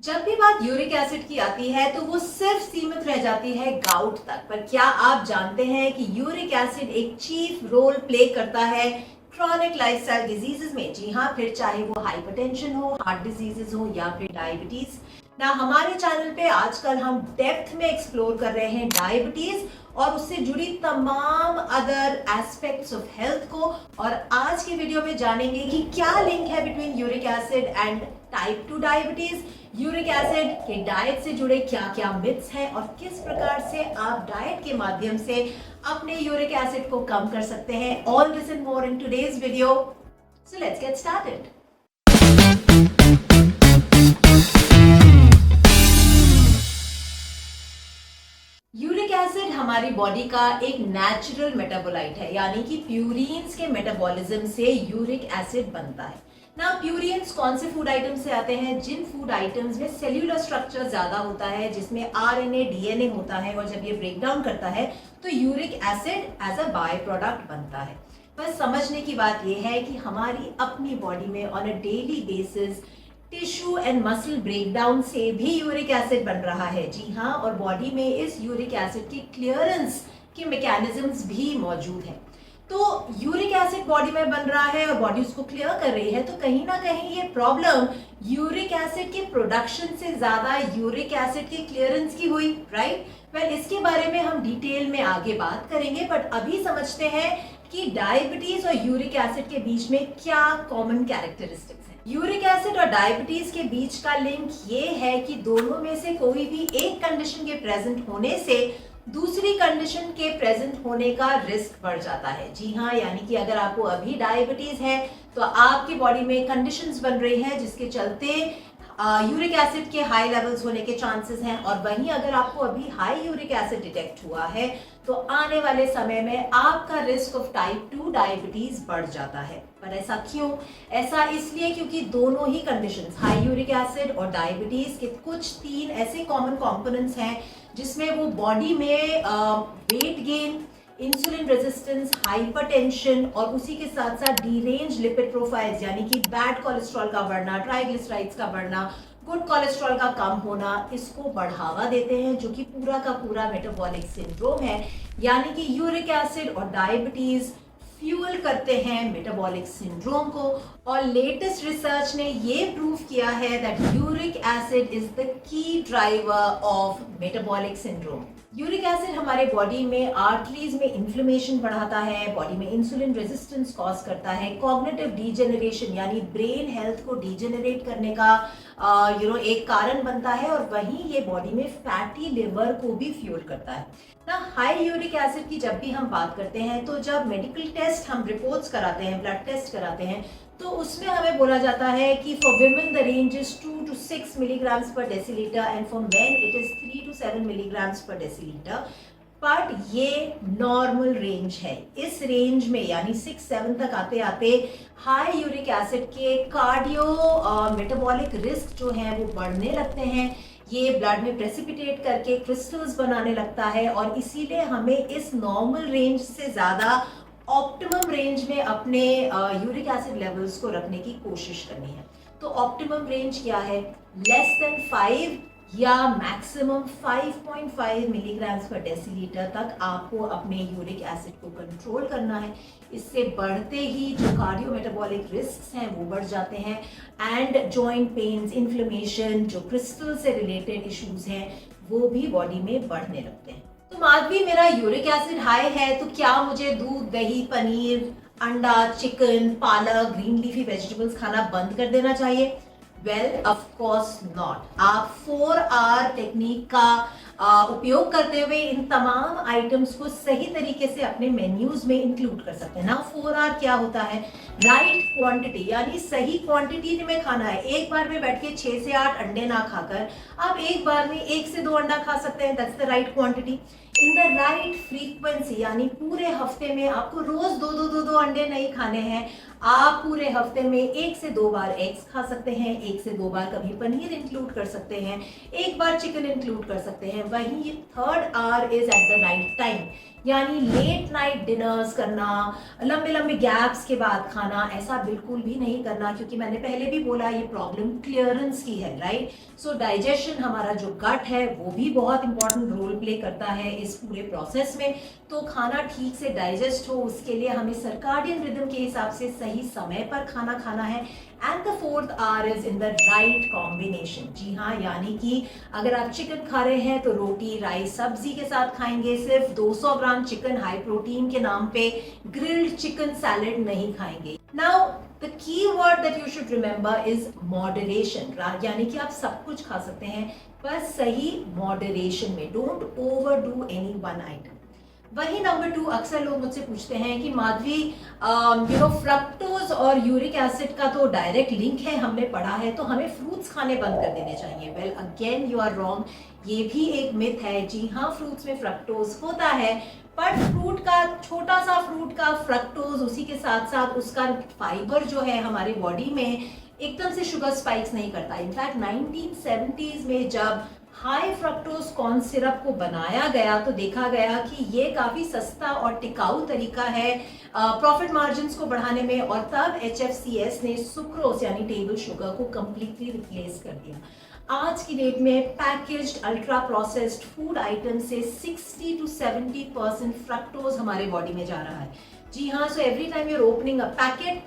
जब भी बात यूरिक एसिड की आती है तो वो सिर्फ सीमित रह जाती है गाउट तक। पर क्या आप जानते हैं कि यूरिक एसिड एक चीफ रोल प्ले करता है क्रॉनिक लाइफस्टाइल डिजीजेस में? जी हाँ, फिर चाहे वो हाइपरटेंशन हो, हार्ट डिजीजेस हो या फिर डायबिटीज। ना हमारे चैनल पे आजकल हम डेप्थ में एक्सप्लोर कर रहे हैं डायबिटीज और उससे जुड़ी तमाम अदर एस्पेक्ट्स ऑफ हेल्थ को। और आज की वीडियो में जानेंगे कि क्या लिंक है between uric acid and type 2 diabetes, uric acid के डाइट से जुड़े क्या क्या मिथ्स हैं और किस प्रकार से आप डाइट के माध्यम से अपने यूरिक एसिड को कम कर सकते हैं। All this and more in today's video, so let's get started. Uric acid हमारी बॉडी का एक नेचुरल मेटाबोलाइट है, यानी कि प्यूरिन्स के मेटाबॉलिज्म से यूरिक एसिड बनता है ना। प्यूरिन्स कौन से फूड आइटम से आते हैं? जिन फूड आइटम्स में सेल्यूलर स्ट्रक्चर ज्यादा होता है, जिसमें आरएनए डीएनए होता है, और जब ये ब्रेक डाउन करता है तो uric acid as a by product बनता है। बस समझने की बात यह है कि हमारी अपनी बॉडी में on a daily basis tissue and muscle breakdown से भी यूरिक एसिड बन रहा है। जी हाँ, और बॉडी में इस यूरिक एसिड की क्लियरेंस के मैकेनिज्म्स भी मौजूद हैं। तो यूरिक एसिड बॉडी में बन रहा है और बॉडी उसको क्लियर कर रही है, तो कहीं ना कहीं ये प्रॉब्लम यूरिक एसिड के प्रोडक्शन से ज्यादा यूरिक एसिड के क्लियरेंस की हुई, राइट? वेल, इसके बारे में हम डिटेल में आगे बात करेंगे, बट अभी समझते हैं कि डायबिटीज और यूरिक एसिड के बीच में क्या कॉमन कैरेक्टरिस्टिक्स हैं। यूरिक एसिड और डायबिटीज के बीच का लिंक ये है कि दोनों में से कोई भी एक कंडीशन के प्रेजेंट होने से दूसरी कंडीशन के प्रेजेंट होने का रिस्क बढ़ जाता है। जी हाँ, यानी कि अगर आपको अभी डायबिटीज है तो आपकी बॉडी में कंडीशंस बन रही है जिसके चलते यूरिक एसिड के हाई लेवल्स होने के चांसेस हैं। और वहीं अगर आपको अभी हाई यूरिक एसिड डिटेक्ट हुआ है तो आने वाले समय में आपका रिस्क ऑफ टाइप 2 डायबिटीज बढ़ जाता है। पर ऐसा क्यों? ऐसा इसलिए क्योंकि दोनों ही कंडीशंस, हाई यूरिक एसिड और डायबिटीज के कुछ 3 ऐसे कॉमन कंपोनेंट्स हैं जिसमें वो बॉडी में weight gain, insulin resistance, hypertension और उसी के साथ साथ डीरेंज लिपिड प्रोफाइल्स, यानी कि बैड कोलेस्ट्रॉल का बढ़ना, ट्राइग्लिसराइड्स का बढ़ना, गुड कोलेस्ट्रॉल का कम होना, इसको बढ़ावा देते हैं, जो कि पूरा का पूरा मेटाबॉलिक सिंड्रोम है। यानी कि यूरिक एसिड और डायबिटीज फ्यूल करते हैं मेटाबॉलिक सिंड्रोम को। और लेटेस्ट रिसर्च ने ये प्रूव किया है that uric acid is the key driver of metabolic syndrome. Uric acid हमारे बॉडी में आर्टरीज में इन्फ्लेमेशन बढ़ाता है, बॉडी में इंसुलिन रेजिस्टेंस कॉज करता है, कॉग्निटिव डीजेनरेशन यानी ब्रेन हेल्थ को डीजेनरेट करने का एक कारण बनता है, और वहीं ये बॉडी में फैटी लिवर को भी फ्यूल करता है ना। हाई यूरिक एसिड की जब भी हम बात करते हैं तो जब मेडिकल टेस्ट हम रिपोर्ट्स कराते हैं, ब्लड टेस्ट कराते हैं, तो उसमें हमें बोला जाता है कि for women the range is 2 to 6 milligrams per deciliter and for men it is 3 to 7 milligrams per deciliter. But ये नॉर्मल रेंज है। इस रेंज में यानी 6-7 तक आते आते हाई यूरिक एसिड के कार्डियो मेटाबॉलिक रिस्क जो है वो बढ़ने लगते हैं। ये ब्लड में प्रेसिपिटेट करके क्रिस्टल्स बनाने लगता है, और इसीलिए हमें इस नॉर्मल रेंज से ज़्यादा ऑप्टिमम रेंज में अपने यूरिक एसिड लेवल्स को रखने की कोशिश करनी है। तो ऑप्टिमम रेंज क्या है? लेस देन 5 या मैक्सिमम 5.5 मिलीग्राम्स पर डेसीलीटर तक आपको अपने यूरिक एसिड को कंट्रोल करना है। इससे बढ़ते ही जो कार्डियो मेटाबॉलिक रिस्क हैं वो बढ़ जाते हैं, एंड जॉइंट पेन्स, इन्फ्लेमेशन, जो क्रिस्टल से रिलेटेड इश्यूज हैं वो भी बॉडी में बढ़ने लगते हैं। तो माधवी, मेरा यूरिक एसिड हाई है तो क्या मुझे दूध, दही, पनीर, अंडा, चिकन, पालक, ग्रीन लीफी वेजिटेबल्स खाना बंद कर देना चाहिए? Well, of course not. आप 4R टेक्निक का उपयोग करते हुए इन तमाम आइटम्स को सही तरीके से अपने मेन्यूज में इंक्लूड कर सकते हैं ना। 4R क्या होता है? राइट क्वांटिटी, यानी सही क्वांटिटी में खाना है। एक बार में बैठ के 6 से 8 अंडे ना खाकर आप एक बार में 1 से 2 अंडा खा सकते हैं। That's the right quantity in the right frequency, यानी पूरे हफ्ते में आपको रोज दो अंडे नहीं खाने हैं। आप पूरे हफ्ते में 1 से 2 बार एग्स खा सकते हैं, 1 से 2 बार कभी पनीर इंक्लूड कर सकते हैं, 1 बार चिकन इंक्लूड कर सकते हैं, वहीं third our is at the right time, यानी लेट नाइट डिनर्स करना, लंबे लंबे गैप्स के बाद खाना, ऐसा बिल्कुल भी नहीं करना, क्योंकि मैंने पहले भी बोला ये प्रॉब्लम क्लियरेंस की है, राइट। सो डाइजेशन, हमारा जो गट है वो भी बहुत इंपॉर्टेंट रोल प्ले करता है इस पूरे प्रोसेस में। तो खाना ठीक से डाइजेस्ट हो उसके लिए हमें सर्काडियन रिदम के हिसाब से सही समय पर खाना खाना है। And the fourth hour is in the right combination. जी हाँ, यानी कि अगर आप चिकन खा रहे हैं तो रोटी राइस सब्जी के साथ खाएंगे, सिर्फ 200 ग्राम चिकन हाई प्रोटीन के नाम पे ग्रिल्ड चिकन सैलेड नहीं खाएंगे। Now the key word that you should remember is moderation, यानी कि आप सब कुछ खा सकते हैं पर सही मॉडरेशन में, don't over do any one item. वही नंबर 2, अक्सर लोग मुझसे पूछते हैं कि माधवी फ्रक्टोज और यूरिक एसिड का तो डायरेक्ट लिंक है, हमने पढ़ा है, तो हमें फ्रूट्स खाने बंद कर देने चाहिए। Well again you are wrong, ये भी एक मिथ है। जी हाँ, फ्रूट्स में फ्रक्टोज होता है, पर फ्रूट का, छोटा सा फ्रूट का फ्रक्टोज, उसी के साथ साथ उसका फाइबर जो है हमारे बॉडी में एकदम से शुगर स्पाइक्स नहीं करता। इनफैक्ट 1970s में जब हाई फ्रक्टोज कॉर्न सिरप को बनाया गया तो देखा गया कि ये काफी सस्ता और टिकाऊ तरीका है प्रॉफिट मार्जिन्स को बढ़ाने में, और तब HFCS ने सुक्रोज यानी टेबल शुगर को कंप्लीटली रिप्लेस कर दिया। आज की डेट में packaged ultra processed food item से 60 to 70% फ्रक्टोज हमारे बॉडी में जा रहा है। जी हाँ, so every time your opening a packet,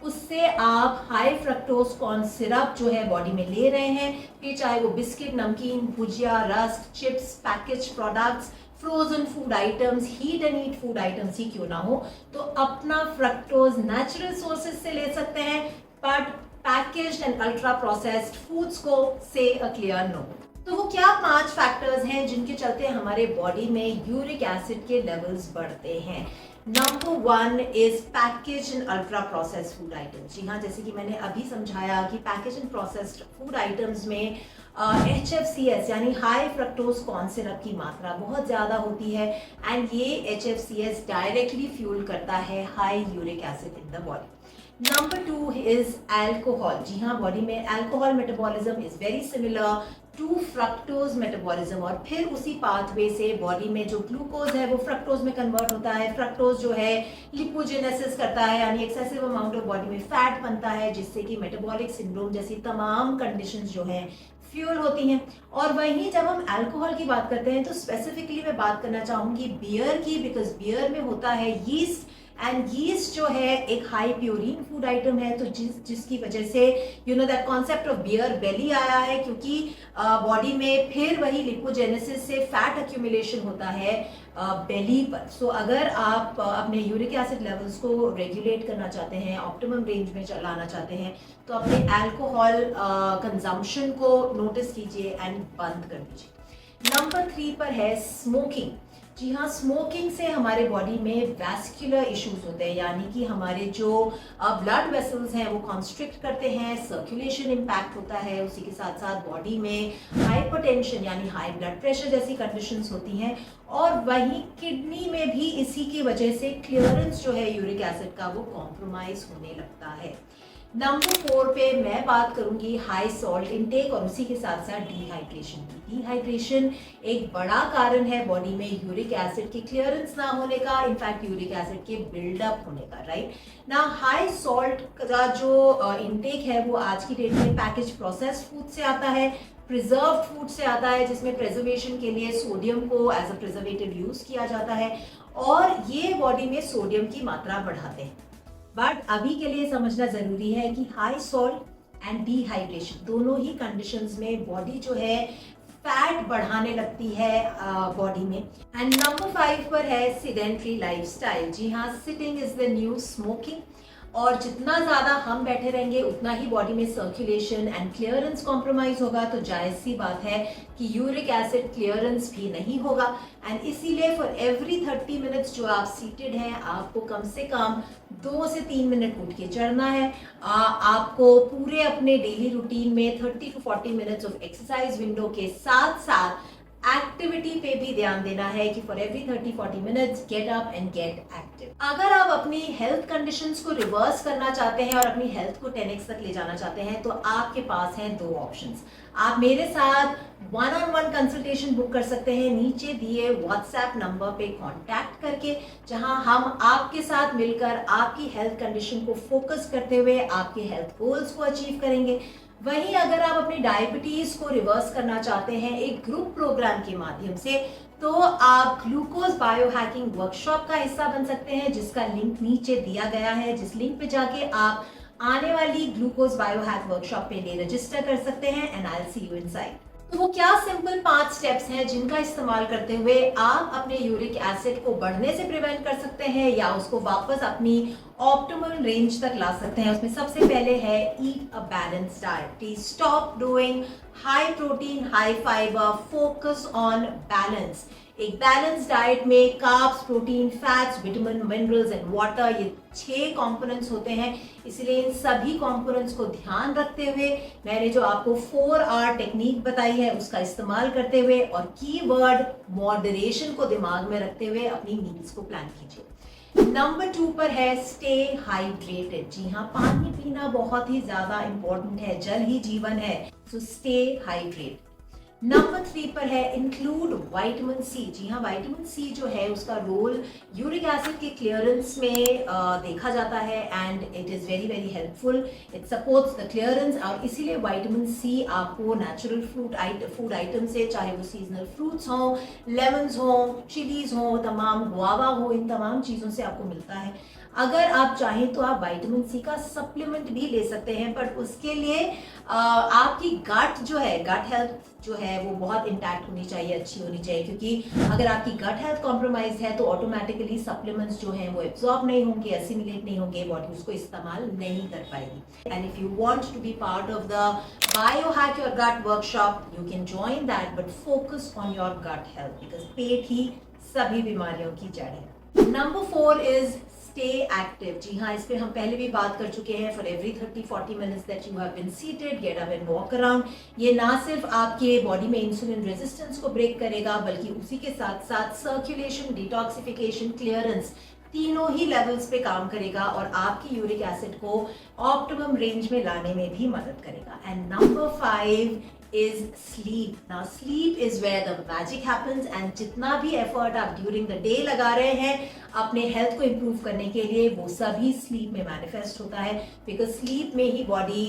उससे आप हाई फ्रक्टोज कॉर्न सिरप जो है बॉडी में ले रहे हैं, फिर चाहे वो biscuit, namkeen, bhujia, rusk, chips, package products, frozen food items, heat and eat food items ही क्यों ना हो, तो अपना फ्रक्टोज नेचुरल सोर्सेज से ले सकते हैं, but packaged and ultra processed foods को से अ क्लियर नो। तो वो क्या 5 फैक्टर्स हैं जिनके चलते हमारे बॉडी में यूरिक एसिड के लेवल्स बढ़ते हैं। Number 1 is package and ultra processed food items. जी हाँ, जैसे कि मैंने अभी समझाया कि package and processed food items में HFCS यानी हाई फ्रक्टोज कॉर्न सिरप की मात्रा बहुत ज़्यादा होती है, एंड ये HFCS डायरेक्टली फ्यूल करता है high uric acid in the body. Number 2 is alcohol. जी हाँ, बॉडी में alcohol metabolism is very similar to fructose metabolism, और फिर उसी पाथवे से बॉडी में जो ग्लूकोज है वो फ्रक्टोज में कन्वर्ट होता है। फ्रक्टोज जो है लिपोजेनेसिस करता है, यानी एक्सेसिव अमाउंट ऑफ बॉडी में फैट बनता है, जिससे कि मेटाबॉलिक सिंड्रोम जैसी तमाम कंडीशंस जो हैं फ्यूल होती हैं। और वहीं जब हम अल्कोहल की बात करते हैं तो स्पेसिफिकली मैं बात करना चाहूंगी बियर की, बिकॉज बियर में होता है यीस्ट, एंड यीस्ट जो है एक हाई प्योरीन फूड आइटम है, तो जिसकी वजह से that concept of beer belly आया है, क्योंकि बॉडी में फिर वही लिपोजेनेसिस से फैट एक्यूमुलेशन होता है बेली पर। सो अगर आप अपने यूरिक एसिड लेवल्स को रेगुलेट करना चाहते हैं, ऑप्टिमम रेंज में लाना चाहते हैं, तो अपने अल्कोहल कंजम्पशन को नोटिस कीजिए एंड बंद कर दीजिए। नंबर 3 पर है स्मोकिंग। जी हाँ, स्मोकिंग से हमारे बॉडी में वैस्कुलर इश्यूज होते हैं, यानी कि हमारे जो ब्लड वेसल्स हैं वो कॉन्स्ट्रिक्ट करते हैं, सर्कुलेशन इम्पैक्ट होता है, उसी के साथ साथ बॉडी में हाइपरटेंशन यानी हाई ब्लड प्रेशर जैसी कंडीशंस होती हैं, और वहीं किडनी में भी इसी की वजह से क्लियरेंस जो है यूरिक एसिड का वो कॉम्प्रोमाइज होने लगता है। नंबर 4 पे मैं बात करूंगी हाई सॉल्ट इनटेक और उसी के साथ साथ डिहाइड्रेशन की। डिहाइड्रेशन एक बड़ा कारण है बॉडी में यूरिक एसिड की क्लियरेंस ना होने का, इनफैक्ट यूरिक एसिड के बिल्डअप होने का, राइट ना। हाई सॉल्ट का जो इनटेक है वो आज की डेट में पैकेज प्रोसेस्ड फूड से आता है, प्रिजर्व्ड फूड से आता है, जिसमें प्रिजर्वेशन के लिए सोडियम को एज अ प्रिजर्वेटिव यूज किया जाता है, और ये बॉडी में सोडियम की मात्रा बढ़ाते हैं। बट अभी के लिए समझना जरूरी है कि हाई सॉल्ट एंड डिहाइड्रेशन दोनों ही कंडीशंस में बॉडी जो है फैट बढ़ाने लगती है बॉडी में। एंड नंबर 5 पर है सिडेंट्री लाइफस्टाइल। जी हाँ, sitting is the new smoking, और जितना ज़्यादा हम बैठे रहेंगे उतना ही बॉडी में सर्कुलेशन एंड क्लियरेंस कॉम्प्रोमाइज होगा, तो जायज़ सी बात है कि यूरिक एसिड क्लियरेंस भी नहीं होगा। एंड इसीलिए फॉर एवरी 30 मिनट्स जो आप सीटेड हैं, आपको कम से कम 2 से 3 मिनट उठ के चढ़ना है। आपको पूरे अपने डेली रूटीन में 30 to 40 minutes of exercise window के साथ साथ एक्टिविटी पे भी ध्यान देना है कि for every 30-40 minutes gate up and gate active. अगर आप अपनी हेल्थ कंडीशंस को रिवर्स करना चाहते हैं और अपनी हेल्थ को 10x तक ले जाना चाहते हैं तो आपके पास हैं दो ऑप्शंस। आप मेरे साथ 1-on-1 कंसल्टेशन बुक कर सकते हैं नीचे दिए व्हाट्सएप नंबर पे कांटेक्ट करके, जहां हम आपके साथ मिलकर आपकी हेल्थ कंडीशन को फोकस करते हुए आपके हेल्थ गोल्स को अचीव करेंगे। वहीं अगर आप अपनी डायबिटीज को रिवर्स करना चाहते हैं एक ग्रुप प्रोग्राम के माध्यम से, तो आप ग्लूकोज बायो हैकिंग वर्कशॉप का हिस्सा बन सकते हैं, जिसका लिंक नीचे दिया गया है। जिस लिंक पे जाके आप आने वाली ग्लूकोज बायो हैक वर्कशॉप पे लिए रजिस्टर कर सकते हैं and I will see you inside. तो वो क्या सिंपल 5 स्टेप्स हैं जिनका इस्तेमाल करते हुए आप अपने यूरिक एसिड को बढ़ने से प्रिवेंट कर सकते हैं या उसको वापस अपनी ऑप्टिमल रेंज तक ला सकते हैं। उसमें सबसे पहले है eat a balance diet. Please stop doing high protein high fibre, focus on balance. एक बैलेंस डाइट में carbs, protein, fats, vitamin, minerals and water, ये 6 कंपोनेंट्स होते हैं। इसलिए इन सभी कंपोनेंट्स को ध्यान रखते हुए मैंने जो आपको 4R टेक्निक बताई है उसका इस्तेमाल करते हुए और कीवर्ड मॉडरेशन को दिमाग में रखते हुए अपनी मील्स को प्लान कीजिए। नंबर 2 पर है स्टे हाइड्रेटेड। जी हाँ, पानी पीना बहुत ही ज्यादा इंपॉर्टेंट है, जल ही जीवन है, सो स्टे हाइड्रेट। नंबर 3 पर है इंक्लूड विटामिन सी। जी हाँ, विटामिन सी जो है उसका रोल यूरिक एसिड के क्लियरेंस में देखा जाता है and it is very very helpful. It supports the clearance और इसीलिए विटामिन सी आपको नेचुरल फूड आइटम से, चाहे वो सीजनल फ्रूट्स हो, लेमन्स हो, चिलीज हो, तमाम गुआवा हो, इन तमाम चीज़ों से आपको मिलता है। अगर आप चाहें तो आप विटामिन सी का सप्लीमेंट भी ले सकते हैं, बट उसके लिए आपकी गट जो है, गट हेल्थ जो है वो बहुत इंटैक्ट होनी चाहिए, अच्छी होनी चाहिए, क्योंकि अगर आपकी गट हेल्थ कॉम्प्रोमाइज है तो ऑटोमेटिकली सप्लीमेंट्स जो हैं वो एब्जॉर्ब नहीं होंगे, असिमिलेट नहीं होंगे, बॉडी उसको इस्तेमाल नहीं कर पाएगी। And if you want to be part of the bio hack your gut workshop, you can join that, but focus on your gut health because पेट ही सभी बीमारियों की जड़ है। Number 4 is stay active. जी हाँ, इस पे हम पहले भी बात कर चुके हैं। For every 30-40 minutes that you have been seated, get up and walk around. ये ना सिर्फ आपके बॉडी में इंसुलिन रेजिस्टेंस को ब्रेक करेगा, बल्कि उसी के साथ साथ सर्कुलेशन, डिटॉक्सिफिकेशन, क्लियरेंस, तीनों ही लेवल्स पे काम करेगा और आपकी यूरिक एसिड को ऑप्टिमम रेंज में लाने में भी मदद करेगा। And number 5 is sleep. Now sleep is where the magic happens and जितना भी एफर्ट आप ड्यूरिंग द डे लगा रहे हैं अपने हेल्थ को इम्प्रूव करने के लिए, वो सभी स्लीप में मैनिफेस्ट होता है, बिकॉज स्लीप में ही बॉडी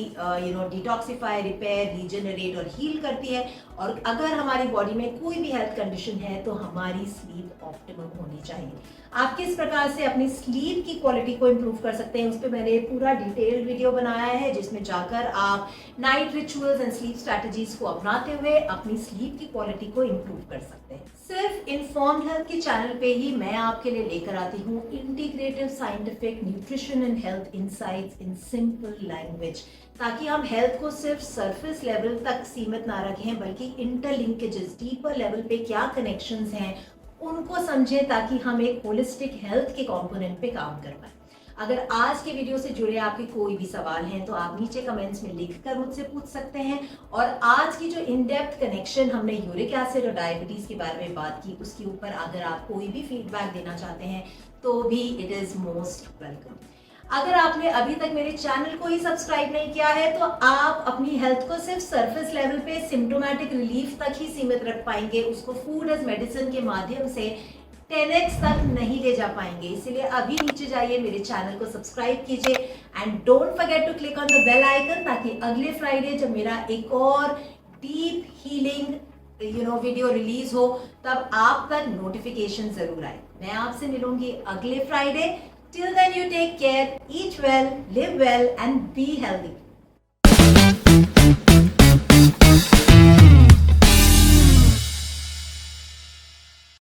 डिटॉक्सिफाई, रिपेयर, रीजनरेट और हील करती है। और अगर हमारी बॉडी में कोई भी हेल्थ कंडीशन है तो हमारी स्लीप ऑप्टिमम होनी चाहिए। आप किस प्रकार से अपनी स्लीप की क्वालिटी को इम्प्रूव कर सकते हैं उस पर मैंने पूरा डिटेल्ड वीडियो बनाया है, जिसमें जाकर आप night rituals and sleep strategies को अपनाते हुए अपनी स्लीप की क्वालिटी को इम्प्रूव कर सकते हैं। सिर्फ इन्फॉर्म्ड हेल्थ के चैनल पे ही मैं आपके लिए लेकर आती हूँ integrative scientific nutrition and health insights in simple language, ताकि हम हेल्थ को सिर्फ सरफेस लेवल तक सीमित ना रखें, बल्कि इंटरलिंकेजेस, डीपर लेवल पे क्या कनेक्शंस हैं उनको समझें, ताकि हम एक होलिस्टिक हेल्थ के कंपोनेंट पे काम कर पाए। अगर आज के वीडियो से जुड़े आपके कोई भी सवाल हैं तो आप नीचे कमेंट्स में लिखकर मुझसे पूछ सकते हैं। और आज की जो इन डेप्थ कनेक्शन हमने यूरिक एसिड और डायबिटीज के बारे में बात की, उसके ऊपर अगर आप कोई भी फीडबैक देना चाहते हैं तो भी इट इज मोस्ट वेलकम। अगर आपने अभी तक मेरे चैनल को ही सब्सक्राइब नहीं किया है तो आप अपनी हेल्थ को सिर्फ सरफेस लेवल पे सिम्टोमेटिक रिलीफ तक ही सीमित रख पाएंगे, उसको फूड एज मेडिसिन के माध्यम से 10x तक नहीं ले जा पाएंगे। इसलिए अभी नीचे जाइए, मेरे चैनल को सब्सक्राइब कीजिए and don't forget to click on the bell icon, ताकि अगले फ्राइडे जब मेरा एक और डीप हीलिंग वीडियो रिलीज हो तब आप तक नोटिफिकेशन जरूर आए। मैं आपसे मिलूंगी अगले Friday. Till then you take care, eat well, live well and be healthy.